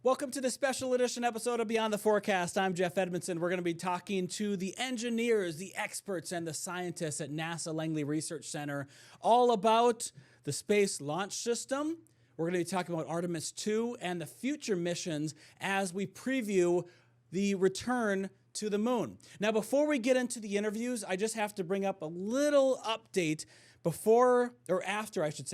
Welcome to the special edition episode of Beyond the Forecast. I'm Jeff Edmondson. We're going to be talking to the engineers, the experts, and the scientists at NASA Langley Research Center all about the Space Launch System. We're going to be talking about Artemis II and the future missions as we preview the return to the moon. Now, before we get into the interviews, I just have to bring up a little update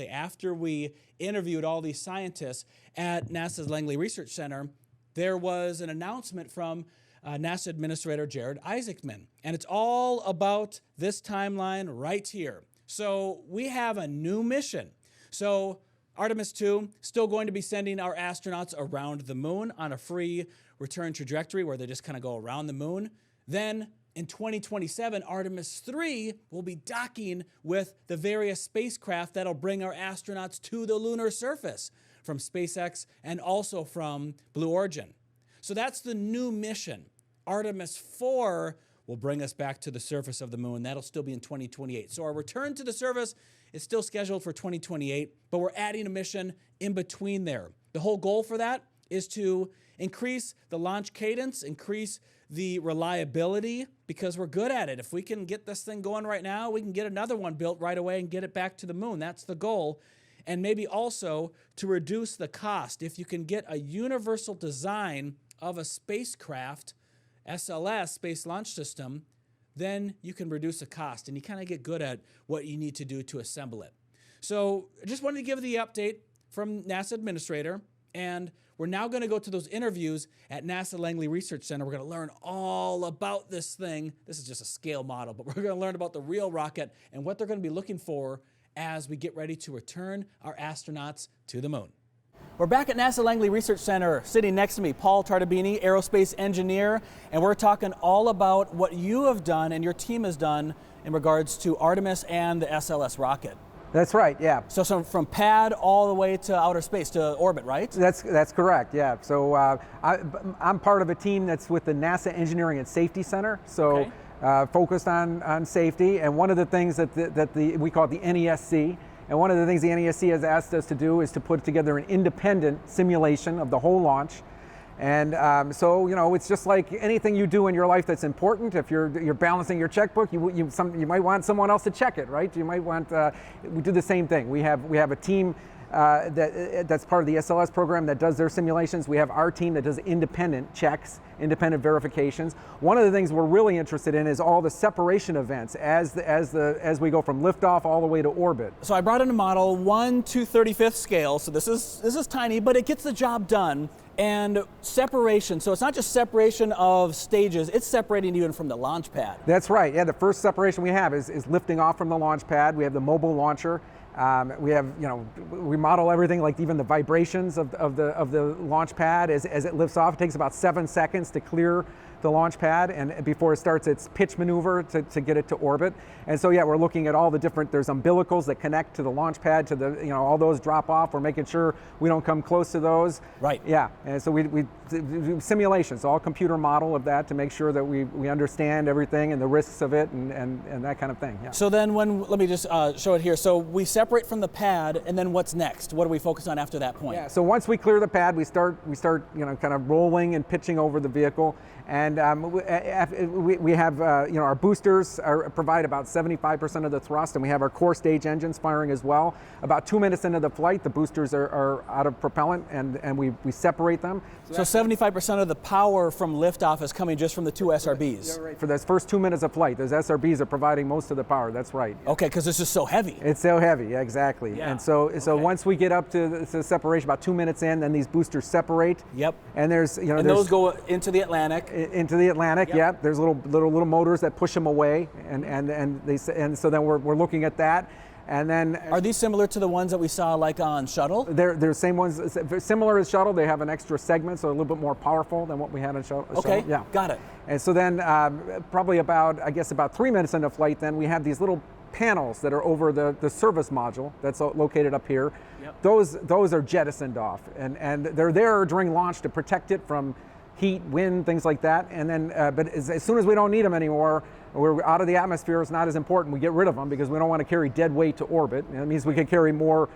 after we interviewed all these scientists at NASA's Langley Research Center. There was an announcement from NASA Administrator Jared Isaacman, and it's all about this timeline right here. So we have a new mission. So Artemis II still going to be sending our astronauts around the moon on a free return trajectory where they just kind of go around the moon. Then in 2027, Artemis III will be docking with the various spacecraft that'll bring our astronauts to the lunar surface from SpaceX and also from Blue Origin. So that's the new mission. Artemis IV will bring us back to the surface of the moon. That'll still be in 2028. So our return to the surface is still scheduled for 2028, but we're adding a mission in between there. The whole goal for that is to increase the launch cadence, increase the reliability, because we're good at it. If we can get this thing going right now, we can get another one built right away and get it back to the moon. That's the goal. And maybe also to reduce the cost. If you can get a universal design of a spacecraft, SLS, Space Launch System, then you can reduce the cost and you kind of get good at what you need to do to assemble it. So I just wanted to give the update from NASA Administrator, and we're now going to go to those interviews at NASA Langley Research Center. We're going to learn all about this thing. This is just a scale model, but we're going to learn about the real rocket and what they're going to be looking for as we get ready to return our astronauts to the moon. We're back at NASA Langley Research Center. Sitting next to me, Paul Tartibini, aerospace engineer, and we're talking all about what you have done and your team has done in regards to Artemis and the SLS rocket. That's right, yeah. So from pad all the way to outer space, to orbit, right? That's correct, yeah. So I'm part of a team that's with the NASA Engineering and Safety Center, so focused on safety. And one of the things that we call it the NESC, and one of the things the NESC has asked us to do is to put together an independent simulation of the whole launch. And so, you know, it's just like anything you do in your life that's important. If you're balancing your checkbook, you might want someone else to check it, right? You might want. We do the same thing. We have a team that's part of the SLS program that does their simulations. We have our team that does independent checks, independent verifications. One of the things we're really interested in is all the separation events as we go from liftoff all the way to orbit. So I brought in a model 1/235 scale. So this is tiny, but it gets the job done. And separation, so it's not just separation of stages, it's separating even from the launch pad. That's right, yeah, the first separation we have is lifting off from the launch pad. We have the mobile launcher. We have, we model everything, like even the vibrations of the launch pad as it lifts off. It takes about 7 seconds to clear the launch pad, and before it starts its pitch maneuver to get it to orbit. And so yeah, we're looking at all the different, there's umbilicals that connect to the launch pad, to the, all those drop off. We're making sure we don't come close to those. Right. Yeah, and so we do simulations, all computer model of that to make sure that we understand everything and the risks of it and that kind of thing. Yeah. So then let me just show it here. So we separate from the pad, and then what's next? What do we focus on after that point? Yeah, so once we clear the pad, we start kind of rolling and pitching over the vehicle. And we have, our boosters provide about 75% of the thrust, and we have our core stage engines firing as well. About 2 minutes into the flight, the boosters are out of propellant, and we separate them. So 75% of the power from liftoff is coming just from the two SRBs. Yeah, right. For those first 2 minutes of flight, those SRBs are providing most of the power. That's right. Okay, because it's just so heavy. It's so heavy, yeah, exactly. Yeah. And so once we get up to the separation, about 2 minutes in, then these boosters separate. Yep. And there's, and those go into the Atlantic. Into the Atlantic, yep. Yeah. There's little motors that push them away, and so then we're looking at that. And then are these similar to the ones that we saw like on shuttle? They're the same ones, similar as shuttle. They have an extra segment, so a little bit more powerful than what we had on shuttle. Okay, yeah, got it. And so then probably about 3 minutes into flight, then we have these little panels that are over the service module that's located up here. Yep. Those are jettisoned off, and they're there during launch to protect it from heat, wind, things like that. And then, but as soon as we don't need them anymore, we're out of the atmosphere, it's not as important. We get rid of them because we don't want to carry dead weight to orbit. And it means we can carry more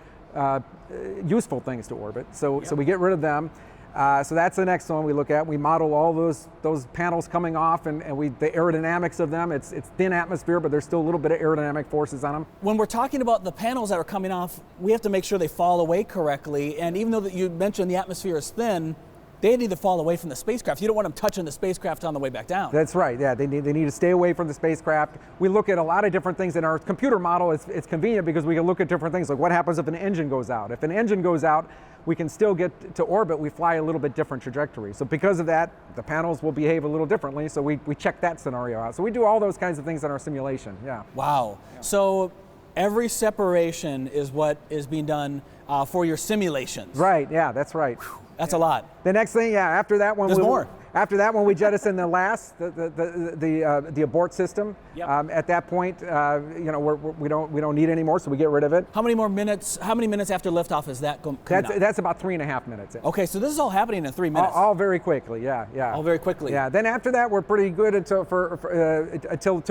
useful things to orbit. So we get rid of them. So that's the next one we look at. We model all those panels coming off and the aerodynamics of them. It's thin atmosphere, but there's still a little bit of aerodynamic forces on them. When we're talking about the panels that are coming off, we have to make sure they fall away correctly. And even though that you mentioned the atmosphere is thin, they need to fall away from the spacecraft. You don't want them touching the spacecraft on the way back down. That's right, yeah, they need to stay away from the spacecraft. We look at a lot of different things in our computer model. It's convenient because we can look at different things, like what happens if an engine goes out. If an engine goes out, we can still get to orbit, we fly a little bit different trajectory. So because of that, the panels will behave a little differently, so we check that scenario out. So we do all those kinds of things in our simulation, yeah. Wow, so every separation is what is being done for your simulations. Right, yeah, that's right. That's a lot. The next thing, yeah, after that one, there's more. After that one, we jettison the abort system. Yep. At that point, we don't need any more, so we get rid of it. How many minutes after liftoff is that coming out? That's about 3.5 minutes. Okay, so this is all happening in 3 minutes. All very quickly, yeah. All very quickly. Yeah. Then after that, we're pretty good until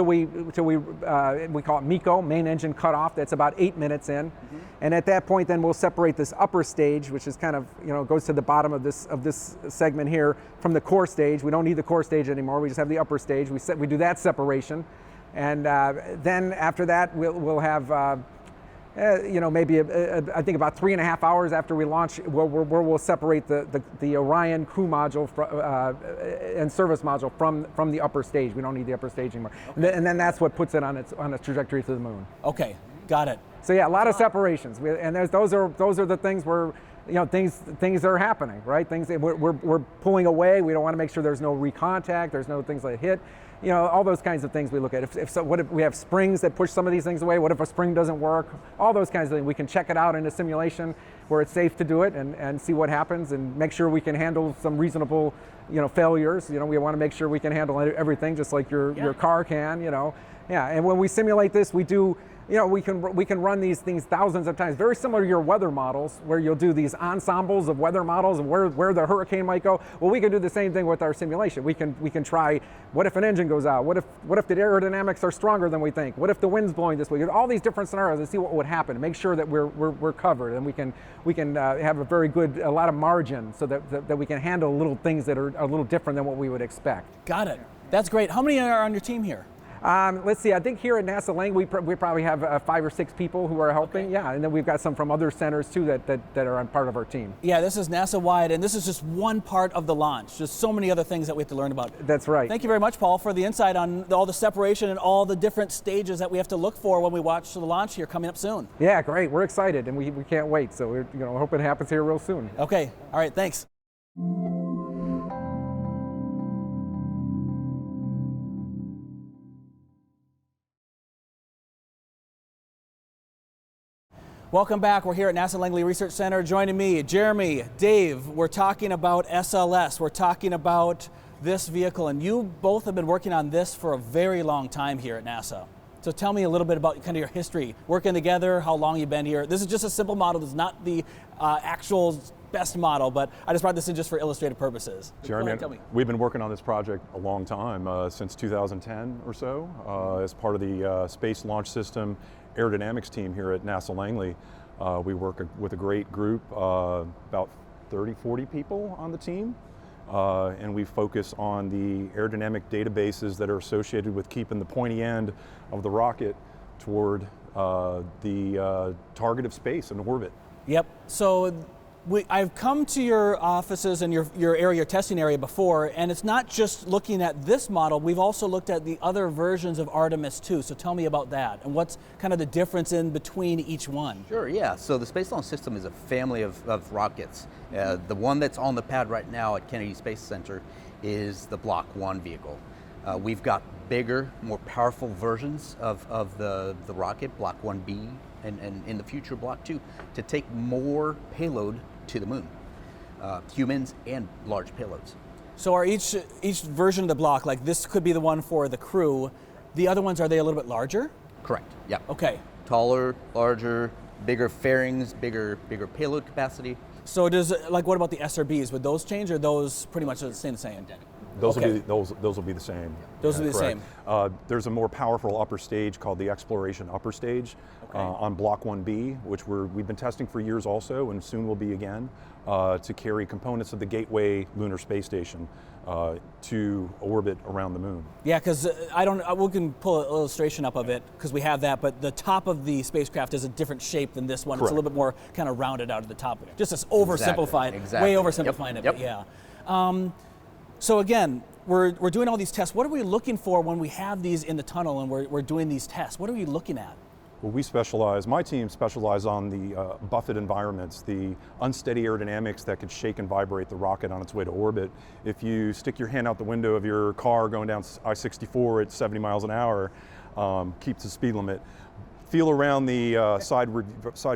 we call it MECO, main engine cutoff. That's about 8 minutes in, and at that point, then we'll separate this upper stage, which is kind of goes to the bottom of this segment here, from the core stage. We don't need the core stage anymore. We just have the upper stage. We do that separation, and then after that we'll have maybe I think about 3.5 hours after we launch, where we'll separate the Orion crew module and service module from the upper stage. We don't need the upper stage anymore, okay. and then that's what puts it on a trajectory to the moon. Okay, got it. So yeah, a lot of separations, and those are the things where things are happening, right? Things we're pulling away. We don't want to make sure there's no recontact. There's no things that hit. All those kinds of things we look at. What if we have springs that push some of these things away? What if a spring doesn't work? All those kinds of things. We can check it out in a simulation where it's safe to do it and see what happens and make sure we can handle some reasonable, failures. We want to make sure we can handle everything, just like your car can. Yeah. And when we simulate this, we do. We can run these things thousands of times, very similar to your weather models, where you'll do these ensembles of weather models of where the hurricane might go. Well, we can do the same thing with our simulation. We can try, what if an engine goes out? What if the aerodynamics are stronger than we think? What if the wind's blowing this way? All these different scenarios and see what would happen. Make sure that we're covered, and we can have a lot of margin, so that we can handle little things that are a little different than what we would expect. Got it. That's great. How many are on your team here? Let's see, I think here at NASA Langley, we probably have 5 or 6 people who are helping. Okay. Yeah, and then we've got some from other centers too that are on part of our team. Yeah, this is NASA-wide, and this is just one part of the launch. There's so many other things that we have to learn about. That's right. Thank you very much, Paul, for the insight on all the separation and all the different stages that we have to look for when we watch the launch here coming up soon. Yeah, great. We're excited, and we can't wait. So we're hoping it happens here real soon. Okay. All right. Thanks. Welcome back. We're here at NASA Langley Research Center. Joining me, Jeremy, Dave. We're talking about SLS. We're talking about this vehicle, and you both have been working on this for a very long time here at NASA. So tell me a little bit about kind of your history, working together, how long you've been here. This is just a simple model. This is not the actual best model, but I just brought this in just for illustrative purposes. Jeremy, we've been working on this project a long time, since 2010 or so, as part of the Space Launch System aerodynamics team here at NASA Langley. We work with a great group, about 30, 40 people on the team, and we focus on the aerodynamic databases that are associated with keeping the pointy end of the rocket toward the target of space and orbit. Yep. So I've come to your offices and your area, your testing area before, and it's not just looking at this model. We've also looked at the other versions of Artemis II. So tell me about that and what's kind of the difference in between each one. Sure, yeah. So the Space Launch System is a family of rockets. The one that's on the pad right now at Kennedy Space Center is the Block 1 vehicle. We've got bigger, more powerful versions of the rocket, Block 1B, and in the future Block 2, to take more payload to the moon, humans and large payloads. So are each version of the block, like this could be the one for the crew, the other ones, are they a little bit larger? Correct, yeah. Okay. Taller, larger, bigger fairings, bigger payload capacity. So what about the SRBs? Would those change, or those pretty much stay the same? Those Okay. will be the same. Those will be the correct. same. There's a more powerful upper stage called the Exploration Upper Stage on Block 1B, which we've been testing for years also, and soon will be again, to carry components of the Gateway Lunar Space Station to orbit around the moon. Yeah, because we can pull an illustration up of it because we have that, but the top of the spacecraft is a different shape than this one. Correct. It's a little bit more kind of rounded out at the top. Just as oversimplified, Exactly. way oversimplifying it, Yep. but yeah. So again, we're doing all these tests. What are we looking for when we have these in the tunnel and we're doing these tests? What are we looking at? Well, my team specializes on the buffet environments, the unsteady aerodynamics that could shake and vibrate the rocket on its way to orbit. If you stick your hand out the window of your car going down I-64 at 70 miles an hour, keeps the speed limit. Feel around the side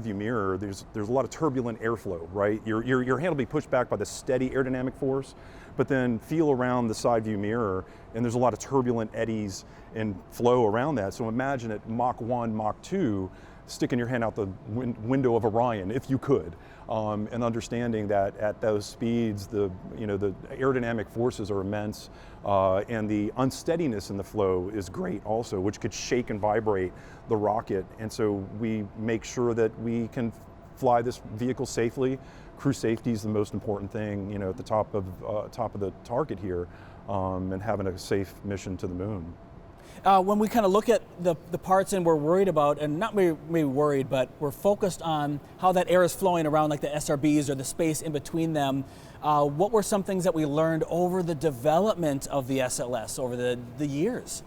view mirror. There's a lot of turbulent airflow, right? Your hand will be pushed back by the steady aerodynamic force, but then feel around the side view mirror, and there's a lot of turbulent eddies and flow around that. So imagine at Mach 1, Mach 2, sticking your hand out the window of Orion, if you could, and understanding that at those speeds, the aerodynamic forces are immense, and the unsteadiness in the flow is great also, which could shake and vibrate the rocket. And so we make sure that we can fly this vehicle safely. Crew safety is the most important thing, at the top of the target here, and having a safe mission to the moon. When we kind of look at the parts and we're worried about, and not maybe worried, but we're focused on how that air is flowing around, like the SRBs or the space in between them, what were some things that we learned over the development of the SLS over the years?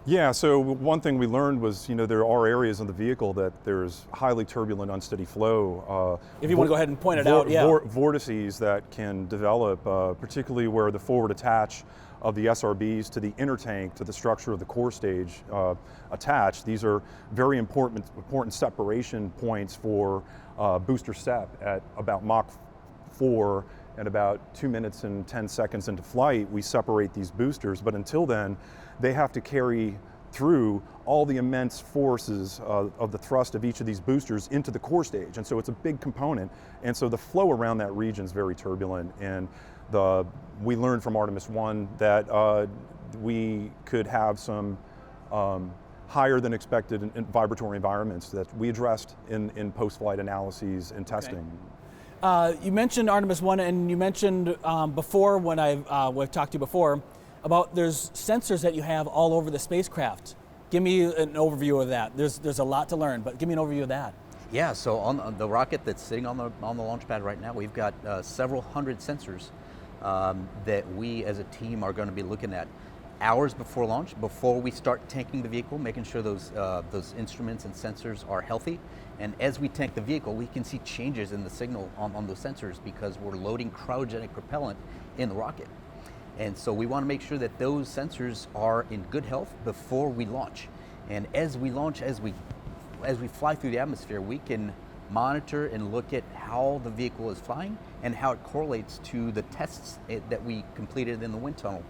Yeah, so one thing we learned was, there are areas in the vehicle that there's highly turbulent, unsteady flow. If you want to go ahead and point it out, yeah. Vortices that can develop, particularly where the forward attach of the SRBs to the inner tank, to the structure of the core stage attached. These are very important separation points for booster step at about Mach 4 and about 2 minutes and 10 seconds into flight. We separate these boosters, but until then, they have to carry through all the immense forces of the thrust of each of these boosters into the core stage. And so it's a big component. And so the flow around that region is very turbulent. And we learned from Artemis I that we could have some higher than expected vibratory environments that we addressed in post-flight analyses and testing. Okay. You mentioned Artemis I, and you mentioned before when I've talked to you before, about there's sensors that you have all over the spacecraft. Give me an overview of that. There's a lot to learn, but give me an overview of that. Yeah, so on the rocket that's sitting on the launch pad right now, we've got several hundred sensors that we as a team are going to be looking at hours before launch, before we start tanking the vehicle, making sure those instruments and sensors are healthy. And as we tank the vehicle, we can see changes in the signal on those sensors because we're loading cryogenic propellant in the rocket. And so we want to make sure that those sensors are in good health before we launch. And as we launch, as we fly through the atmosphere, we can monitor and look at how the vehicle is flying and how it correlates to the tests that we completed in the wind tunnel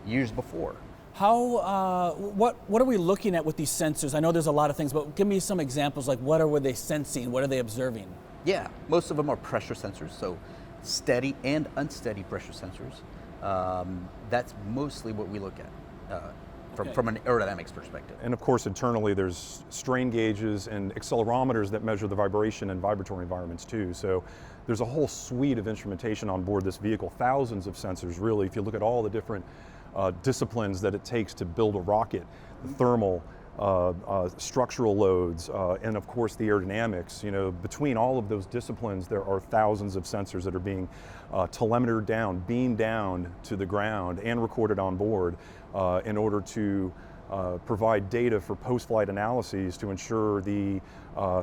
years before. What are we looking at with these sensors? I know there's a lot of things, but give me some examples, like what are they sensing? What are they observing? Yeah, most of them are pressure sensors, so steady and unsteady pressure sensors. That's mostly what we look at from an aerodynamics perspective. And of course, internally, there's strain gauges and accelerometers that measure the vibration and vibratory environments too. So there's a whole suite of instrumentation on board this vehicle, thousands of sensors really, if you look at all the different disciplines that it takes to build a rocket, the thermal, structural loads, and of course the aerodynamics. Between all of those disciplines, there are thousands of sensors that are being telemetered down, beamed down to the ground, and recorded on board in order to provide data for post-flight analyses to ensure the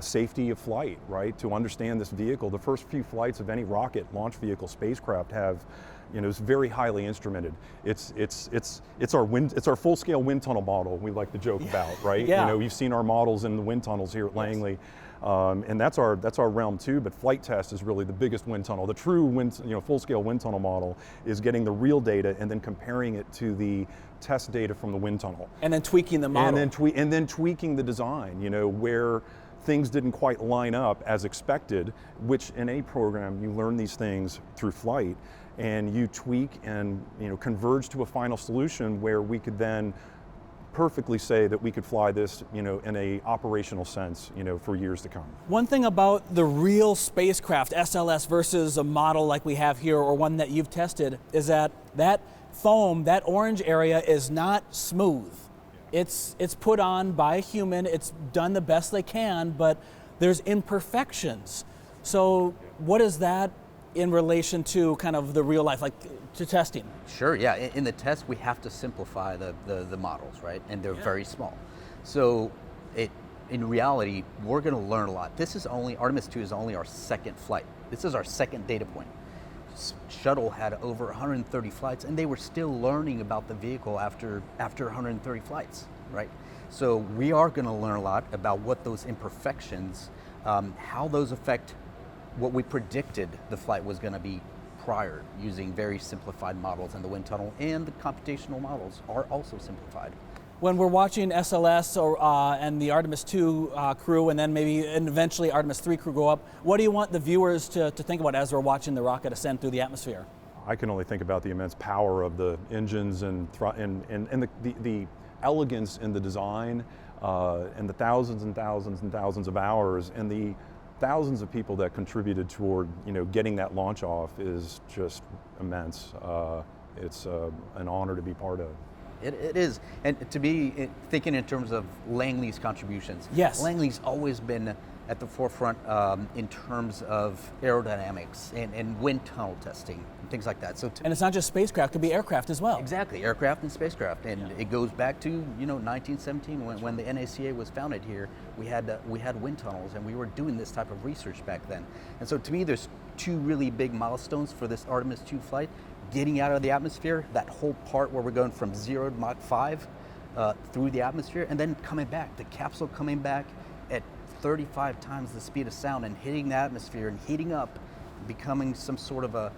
safety of flight, right? To understand this vehicle, the first few flights of any rocket, launch vehicle, spacecraft have, it's very highly instrumented. It's our full-scale wind tunnel model we like to joke about, right? Yeah. You've seen our models in the wind tunnels here at Langley, and that's our realm too. But flight test is really the biggest wind tunnel. The true full-scale wind tunnel model is getting the real data and then comparing it to the test data from the wind tunnel, and then tweaking the model, and then tweaking the design. Where things didn't quite line up as expected, which in any program you learn these things through flight, and you tweak and converge to a final solution where we could then perfectly say that we could fly this in a operational sense for years to come. One thing about the real spacecraft, SLS, versus a model like we have here or one that you've tested, is that foam, that orange area, is not smooth. It's put on by a human, it's done the best they can, but there's imperfections. So what is that in relation to kind of the real life, like to testing? Sure, yeah. In the test, we have to simplify the models, right? And they're very small. So in reality, we're going to learn a lot. Artemis II is only our second flight. This is our second data point. Shuttle had over 130 flights, and they were still learning about the vehicle after 130 flights, right? So we are going to learn a lot about what those imperfections, how those affect what we predicted the flight was going to be prior, using very simplified models, and the wind tunnel and the computational models are also simplified. When we're watching SLS and the Artemis II crew, and then maybe and eventually Artemis III crew go up, what do you want the viewers to think about as we're watching the rocket ascend through the atmosphere? I can only think about the immense power of the engines and the elegance in the design, and the thousands and thousands and thousands of hours, and the thousands of people that contributed toward getting that launch off is just immense. It's an honor to be part of. It is, and to be thinking in terms of Langley's contributions. Yes. Langley's always been at the forefront in terms of aerodynamics and wind tunnel testing and things like that. And it's not just spacecraft; it could be aircraft as well. Exactly, aircraft and spacecraft, and it goes back to 1917 when the NACA was founded here. We had wind tunnels, and we were doing this type of research back then. And so, to me, there's two really big milestones for this Artemis II flight: getting out of the atmosphere, that whole part where we're going from 0 to Mach 5 through the atmosphere, and then coming back, the capsule coming back at 35 times the speed of sound and hitting the atmosphere and heating up, becoming some sort of a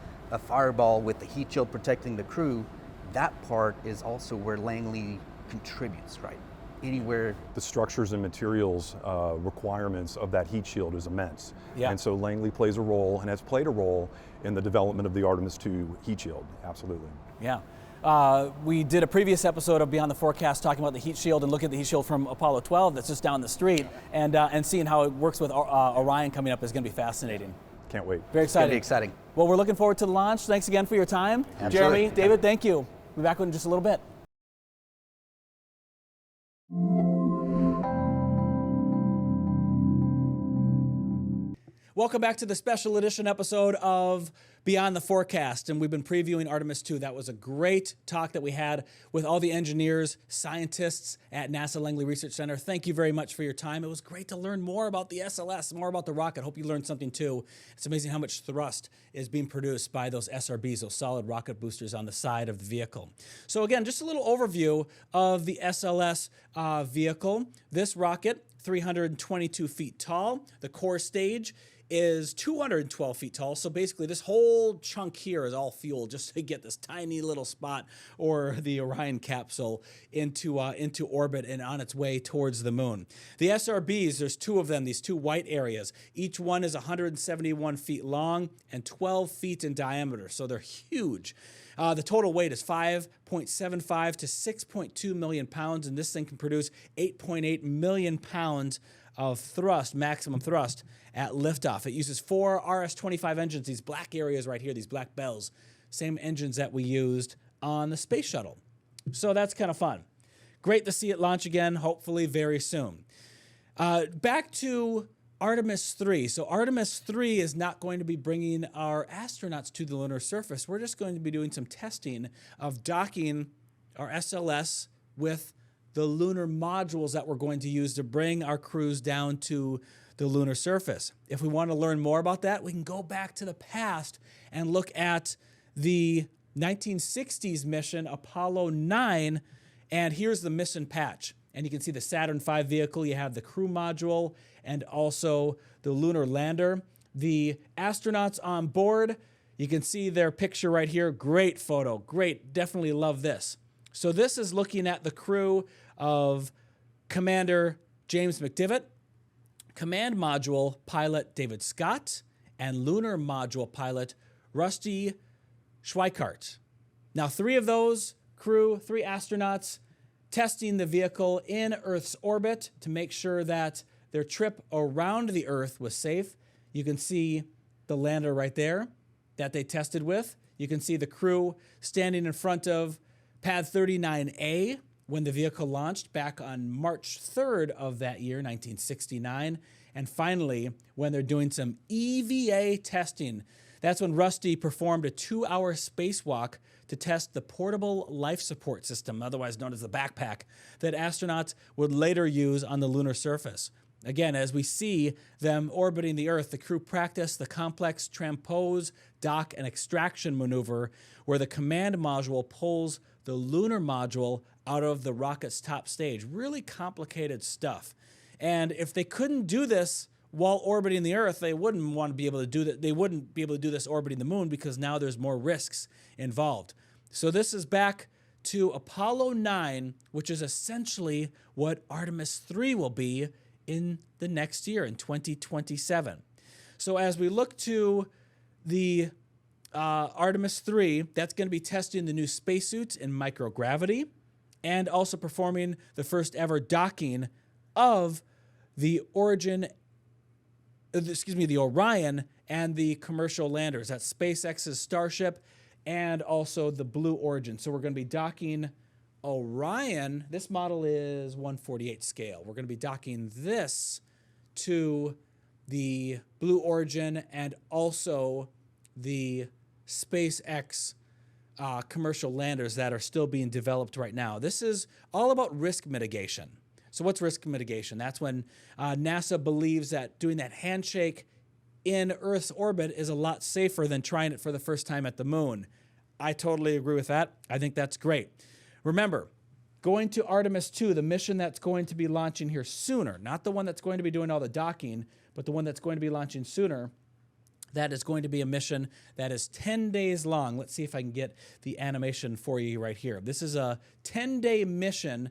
fireball with the heat shield protecting the crew. That part is also where Langley contributes, right? Anywhere. The structures and materials requirements of that heat shield is immense. Yeah. And so Langley plays a role and has played a role in the development of the Artemis II heat shield, absolutely. Yeah. We did a previous episode of Beyond the Forecast talking about the heat shield and looking at the heat shield from Apollo 12 that's just down the street, and seeing how it works with Orion coming up is going to be fascinating. Can't wait. Very exciting. It's going to be exciting. Well, we're looking forward to the launch. Thanks again for your time. Absolutely. Jeremy, David, thank you. We'll be back in just a little bit. Welcome back to the special edition episode of Beyond the Forecast, and we've been previewing Artemis II. That was a great talk that we had with all the engineers, scientists at NASA Langley Research Center. Thank you very much for your time. It was great to learn more about the SLS, more about the rocket. Hope you learned something too. It's amazing how much thrust is being produced by those SRBs, those solid rocket boosters on the side of the vehicle. So again, just a little overview of the SLS vehicle. This rocket, 322 feet tall. The core stage is 212 feet tall. So basically this whole chunk here is all fuel just to get this tiny little spot, or the Orion capsule, into orbit and on its way towards the moon. The SRBs, there's two of them, these two white areas. Each one is 171 feet long and 12 feet in diameter. So they're huge. The total weight is 5.75 to 6.2 million pounds, and this thing can produce 8.8 million pounds of thrust, maximum thrust, at liftoff. It uses 4 RS-25 engines, these black areas right here, these black bells, same engines that we used on the space shuttle. So that's kind of fun. Great to see it launch again, hopefully very soon. Back to Artemis III. So Artemis III is not going to be bringing our astronauts to the lunar surface. We're just going to be doing some testing of docking our SLS with the lunar modules that we're going to use to bring our crews down to the lunar surface. If we want to learn more about that, we can go back to the past and look at the 1960s mission, Apollo 9, and here's the mission patch. And you can see the Saturn V vehicle, you have the crew module, and also the lunar lander. The astronauts on board, you can see their picture right here. Great photo, great, definitely love this. So this is looking at the crew of Commander James McDivitt, Command Module pilot David Scott and Lunar Module pilot Rusty Schweikart. Now, 3 of those crew, 3 astronauts, testing the vehicle in Earth's orbit to make sure that their trip around the Earth was safe. You can see the lander right there that they tested with. You can see the crew standing in front of Pad 39A when the vehicle launched back on March 3rd of that year, 1969. And finally, when they're doing some EVA testing, that's when Rusty performed a 2-hour spacewalk to test the portable life support system, otherwise known as the backpack, that astronauts would later use on the lunar surface. Again, as we see them orbiting the Earth, the crew practiced the complex transpose, dock, and extraction maneuver where the command module pulls the lunar module out of the rocket's top stage. Really complicated stuff. And if they couldn't do this while orbiting the Earth, they wouldn't want to be able to do that. They wouldn't be able to do this orbiting the moon because now there's more risks involved. So this is back to Apollo 9, which is essentially what Artemis III will be in the next year, in 2027. So as we look to the Artemis III, that's going to be testing the new spacesuits in microgravity and also performing the first ever docking of the Orion and the commercial landers. That's SpaceX's Starship and also the Blue Origin. So we're going to be docking Orion. This model is 1/48 scale. We're going to be docking this to the Blue Origin and also the SpaceX commercial landers that are still being developed right now. This is all about risk mitigation. So what's risk mitigation? That's when NASA believes that doing that handshake in Earth's orbit is a lot safer than trying it for the first time at the moon. I totally agree with that. I think that's great. Remember, going to Artemis II, the mission that's going to be launching here sooner, not the one that's going to be doing all the docking, but the one that's going to be launching sooner, that is going to be a mission that is 10 days long. Let's see if I can get the animation for you right here. This is a 10-day mission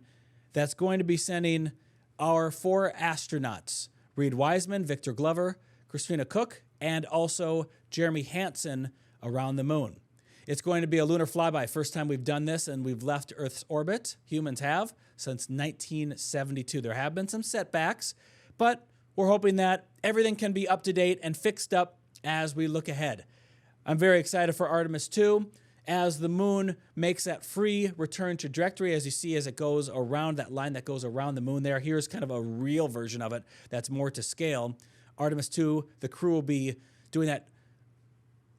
that's going to be sending our 4 astronauts, Reed Wiseman, Victor Glover, Christina Cook, and also Jeremy Hansen around the moon. It's going to be a lunar flyby. First time we've done this, and we've left Earth's orbit. Humans have since 1972. There have been some setbacks, but we're hoping that everything can be up to date and fixed up as we look ahead. I'm very excited for Artemis II as the moon makes that free return trajectory, as you see as it goes around that line that goes around the moon there. Here's kind of a real version of it that's more to scale. Artemis II, the crew will be doing that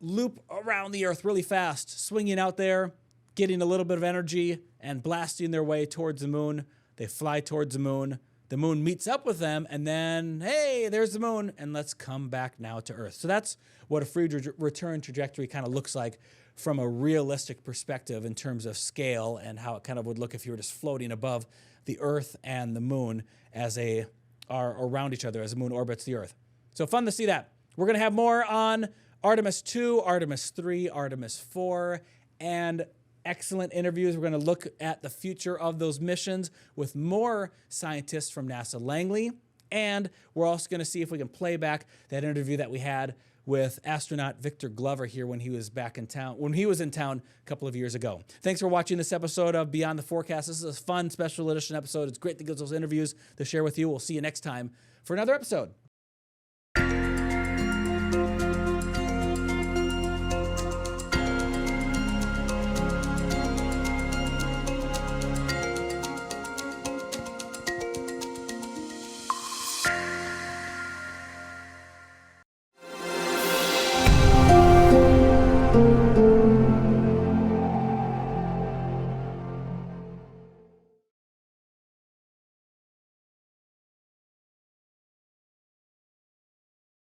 loop around the Earth really fast, swinging out there, getting a little bit of energy, and blasting their way towards the moon. They fly towards the moon. The moon meets up with them, and then, hey, there's the moon, and let's come back now to Earth. So that's what a free return trajectory kind of looks like from a realistic perspective in terms of scale and how it kind of would look if you were just floating above the Earth and the moon as they are around each other as the moon orbits the Earth. So fun to see that. We're going to have more on Artemis II, Artemis III, Artemis IV, and excellent interviews. We're going to look at the future of those missions with more scientists from NASA Langley, and we're also going to see if we can play back that interview that we had with astronaut Victor Glover here when he was back in town, a couple of years ago. Thanks for watching this episode of Beyond the Forecast. This is a fun special edition episode. It's great to get those interviews to share with you. We'll see you next time for another episode.